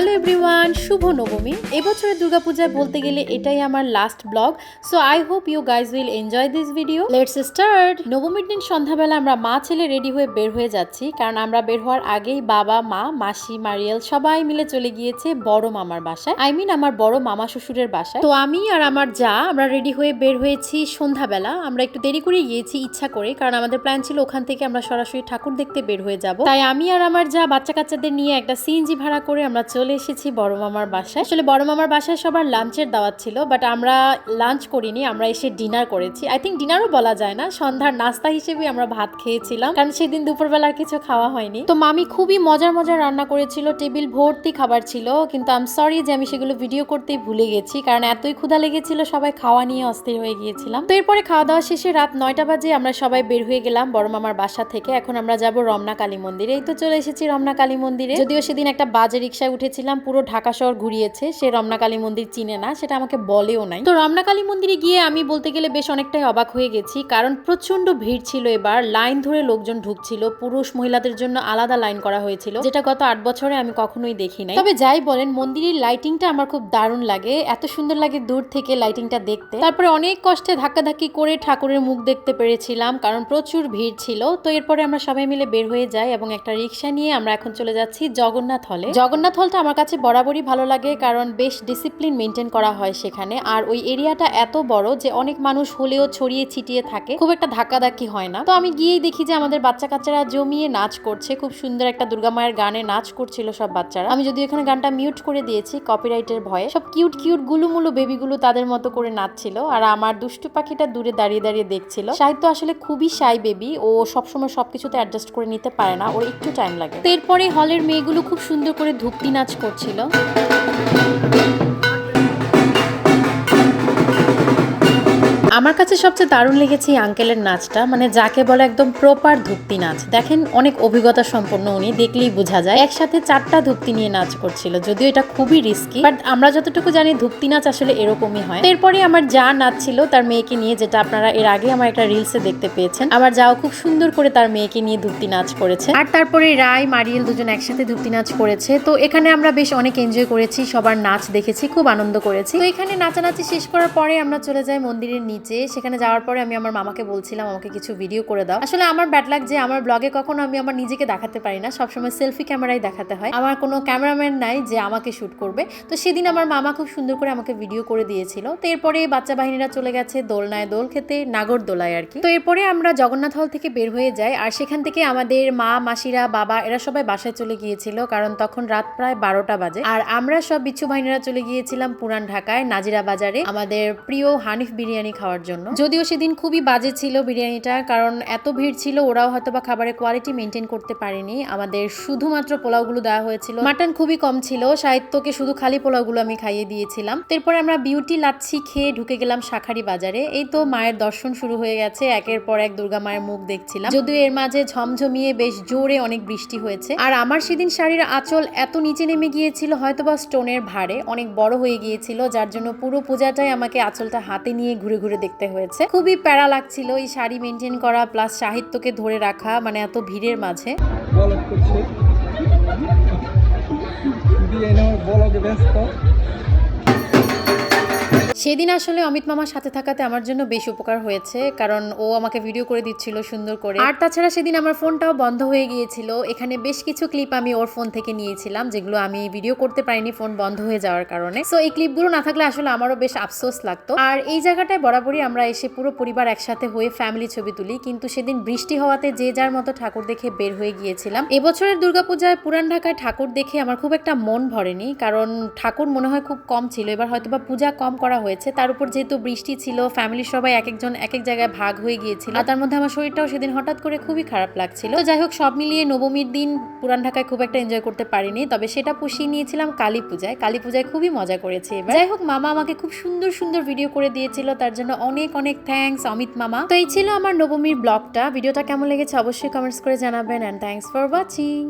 Hello everyone, শুভ নবমী। এবছরের দুর্গাপূজায় বলতে গেলে এটাই আমার last blog. So I hope you guys will enjoy this video. Let's start. নবমীর দিন সন্ধ্যাবেলা আমরা মা ছেলে রেডি হয়ে বের হয়ে যাচ্ছি, কারণ আমরা বের হওয়ার আগেই বাবা, মা, মাসি, মারিয়াল সবাই মিলে চলে গিয়েছে বড় মামার বাসায়, আমার বড় মামা শ্বশুরের বাসায়। তো আমি আর আমার যা আমরা রেডি হয়ে বের হয়েছি সন্ধ্যাবেলা। আমরা একটু দেরি করে গিয়েছি ইচ্ছা করে, কারণ আমাদের প্ল্যান ছিল ওখান থেকে আমরা সরাসরি ঠাকুর দেখতে বের হয়ে যাব। তাই আমি আর আমার যা বাচ্চা কাচ্চাদের নিয়ে একটা সিএনজি ভাড়া করে আমরা চলে এসেছি বড় মামার বাসায়। আসলে বড় মামার বাসায় সবার লাঞ্চের দাওয়াত ছিল, বাট আমরা লাঞ্চ করিনি, আমরা এসে ডিনার করেছি। আই থিঙ্ক ডিনারও বলা যায় না, সন্ধ্যার নাস্তা হিসেবে আমরা ভাত খেয়েছিলাম, কারণ সেদিন দুপুরবেলা আর কিছু খাওয়া হয়নি। তো মামি খুবই মজার মজার রান্না করেছিল, টেবিল ভর্তি খাবার ছিল, কিন্তু আই এম সরি যে আমি সেগুলো ভিডিও করতেই ভুলে গেছি, কারণ এতই ক্ষুধা লেগেছিল, সবাই খাওয়া নিয়ে অস্থির হয়ে গিয়েছিলাম। তো এরপরে খাওয়া দাওয়া শেষে রাত 9টা বাজে আমরা সবাই বের হয়ে গেলাম বড় মামার বাসা থেকে। এখন আমরা যাব রমনা কালী মন্দিরে। এই তো চলে এসেছি রমনা কালী মন্দিরে। যদিও সেদিন একটা বাজে রিক্সায় উঠেছিলাম, পুরো ঢাকা শহর ঘুরিয়েছে, সে রমনা কালী মন্দির চিনে না, সেটা আমাকে বলেও নাই। তো রমনা কালী মন্দিরে গিয়ে আমি বলতে গেলে বেশ অনেকটাই অবাক হয়ে গেছি, কারণ প্রচন্ড ভিড় ছিল। এবার লাইন ধরে লোকজন ঢুকছিল, পুরুষ মহিলাদের জন্য আলাদা লাইন করা হয়েছিল, যেটা গত 8 বছরে আমি কখনোই দেখি নাই। তবে যাই বলেন, মন্দিরের লাইটিংটা আমার খুব দারুণ লাগে, এত সুন্দর লাগে দূর থেকে লাইটিংটা দেখতে। তারপরে অনেক কষ্টে ধাক্কাধাক্কি করে ঠাকুরের মুখ দেখতে পেরেছিলাম, কারণ প্রচুর ভিড় ছিল। তো এরপরে আমরা সবাই মিলে বের হয়ে যাই এবং একটা রিক্সা নিয়ে আমরা এখন চলে যাচ্ছি জগন্নাথ হলে। জগন্নাথ হলটা আমার কাছে বরাবরই ভালো লাগে, কারণ বেশ ডিসিপ্লিন মেনটেন করা হয় সেখানে, আর ওই এরিয়াটা এত বড় যে অনেক মানুষ হলেও ছড়িয়ে ছিটিয়ে থাকে, খুব একটা ধাক্কাধাক্কি হয় না। তো আমি গিয়েই দেখি যে আমাদের বাচ্চা কাচ্চারা জমিয়ে নাচ করছে, খুব সুন্দর একটা দুর্গা মায়ের গানে নাচ করছিল সব বাচ্চারা। আমি যদি এখানে গানটা মিউট করে দিয়েছি কপিরাইটের ভয়ে, সব কিউট কিউট গুলুমুলু বেবিগুলো তাদের মতো করে নাচছিল, আর আমার দুষ্টু পাখিটা দূরে দাঁড়িয়ে দাঁড়িয়ে দেখছিল। সাহিত্য আসলে খুবই শাই বেবি, ও সবসময় সবকিছুতে অ্যাডজাস্ট করে নিতে পারে না, ওর একটু টাইম লাগে। তো এরপরে হলের মেয়েগুলো খুব সুন্দর করে ধুপতি নাচ করছিল। আমার কাছে সবচেয়ে দারুণ লেগেছে এই আঙ্কেলের নাচটা, মানে যাকে বলে একদম প্রপার ধুপতি নাচ। দেখেন অনেক অভিজ্ঞতা সম্পন্ন উনি, দেখলেই বোঝা যায়। একসাথে 4টা ধুপতি নিয়ে নাচ করছিল, যদিও এটা খুবই রিস্কি, বাট আমরা যতটুকু জানি ধুপতি নাচ আসলে এরকমই হয়। এরপরে আমার যা নাচ ছিল তার মেয়েকে নিয়ে, যেটা আপনারা এর আগে আমার একটা রিলসে দেখতে পেয়েছেন। আমার যাও খুব সুন্দর করে তার মেয়েকে নিয়ে ধুপতি নাচ করেছে, আর তারপরে রায় মারিয়েল দুজন একসাথে ধুপতি নাচ করেছে। তো এখানে আমরা বেশ অনেক এনজয় করেছি, সবার নাচ দেখেছি, খুব আনন্দ করেছি। তো এখানে নাচানাচি শেষ করার পরে আমরা চলে যাই মন্দিরের নিচে। সেখানে যাওয়ার পরে আমি আমার মামাকে বলছিলাম আমাকে কিছু ভিডিও করে দাও। আসলে আমার ব্যাড লাগ যে আমার ব্লগে কখনো আমি আমার নিজেকে দেখাতে পারি না, সবসময় সেলফি ক্যামেরাই দেখাতে হয়, আমার কোনো ক্যামেরাম্যান নাই যে আমাকে শুট করবে। তো সেদিন আমার মামা খুব সুন্দর করে আমাকে ভিডিও করে দিয়েছিল। তো এরপরে বাচ্চা বাহিনীরা চলে গেছে দোলনায় দোল খেতে, নাগরদোলায় আর কি। তো এরপরে আমরা জগন্নাথ হল থেকে বের হয়ে যাই, আর সেখান থেকে আমাদের মা, মাসিরা, বাবা এরা সবাই বাসায় চলে গিয়েছিল, কারণ তখন রাত প্রায় 12টা বাজে। আর আমরা সব বিচ্ছু বাহিনীরা চলে গিয়েছিলাম পুরান ঢাকায় নাজিরা বাজারে আমাদের প্রিয় হানিফ বিরিয়ানি খাওয়ার জন্য। যদিও সেদিন খুবই বাজে ছিল বিরিয়ানিটা, কারণ এত ভিড় ছিল, ওরাও হয়তো বা খাবারের কোয়ালিটি মেনটেন করতে পারেনি। আমাদের শুধুমাত্র পোলাওগুলো দেওয়া হয়েছিল, মাটন খুবই কম ছিল। সাহিত্যকে শুধু খালি পোলাওগুলো আমি খাইয়ে দিয়েছিলাম। তারপরে আমরা বিউটি লাচ্ছি খেয়ে ঢুকে গেলাম শাখারি বাজারে। এই তো মায়ের দর্শন শুরু হয়ে গেছে, একের পর এক দুর্গা মায়ের মুখ দেখছিলাম, যদিও এর মাঝে ঝমঝমিয়ে বেশ জোরে অনেক বৃষ্টি হয়েছে। আর আমার সেদিন শাড়ির আঁচল এত নিচে নেমে গিয়েছিল, হয়তোবা স্টোনের ভারে অনেক বড় হয়ে গিয়েছিল, যার জন্য পুরো পূজাটাই আমাকে আঁচলটা হাতে নিয়ে ঘুরে ঘুরে দেখতে হয়েছে। খুবই প্যারা লাগছিল এই শাড়ি মেনটেন করা, প্লাস সাহিত্যকে ধরে রাখা, মানে এত ভিড়ের মাঝে। সেদিন আসলে অমিত মামার সাথে থাকাতে আমার জন্য বেশ উপকার হয়েছে, কারণ ও আমাকে ভিডিও করে দিচ্ছিল সুন্দর করে। আর তাছাড়া সেদিন আমার ফোনটাও বন্ধ হয়ে গিয়েছিল, এখানে বেশ কিছু ক্লিপ আমি ওর ফোন থেকে নিয়েছিলাম, যেগুলো আমি ভিডিও করতে পারিনি ফোন বন্ধ হয়ে যাওয়ার কারণে। সো এই ক্লিপগুলো না থাকলে আসলে আমারও বেশ আফসোস লাগতো। আর এই জায়গাটায় বরাবরই আমরা এসে পুরো পরিবার একসাথে হয়ে ফ্যামিলি ছবি তুলি, কিন্তু সেদিন বৃষ্টি হওয়াতে যে যার মতো ঠাকুর দেখে বের হয়ে গিয়েছিলাম। এবছরের দুর্গাপূজায় পুরান ঢাকায় ঠাকুর দেখে আমার খুব একটা মন ভরেনি, কারণ ঠাকুর মনে হয় খুব কম ছিল, এবার হয়তোবা পূজা কম করা হয়েছে। তার উপর যেহেতু বৃষ্টি ছিল, ফ্যামিলির সবাই এক একজন এক এক জায়গায় ভাগ হয়ে গিয়েছিল, আর তার মধ্যে আমার শরীরটাও সেদিন হঠাৎ করে খুবই খারাপ লাগছিল। যাই হোক, সব মিলিয়ে নবমীর দিন পুরান ঢাকায় খুব একটা এনজয় করতে পারিনি, তবে সেটা পুষিয়ে নিয়েছিলাম কালী পূজায়। কালী পূজায় খুবই মজা করেছি এবার। যাই হোক, মামা আমাকে খুব সুন্দর সুন্দর ভিডিও করে দিয়েছিল, তার জন্য অনেক অনেক থ্যাঙ্কস অমিত মামা। তো এই ছিল আমার নবমীর ব্লগটা। ভিডিওটা কেমন লেগেছে অবশ্যই কমেন্টস করে জানাবেন, এন্ড থ্যাঙ্কস ফর ওয়াচিং।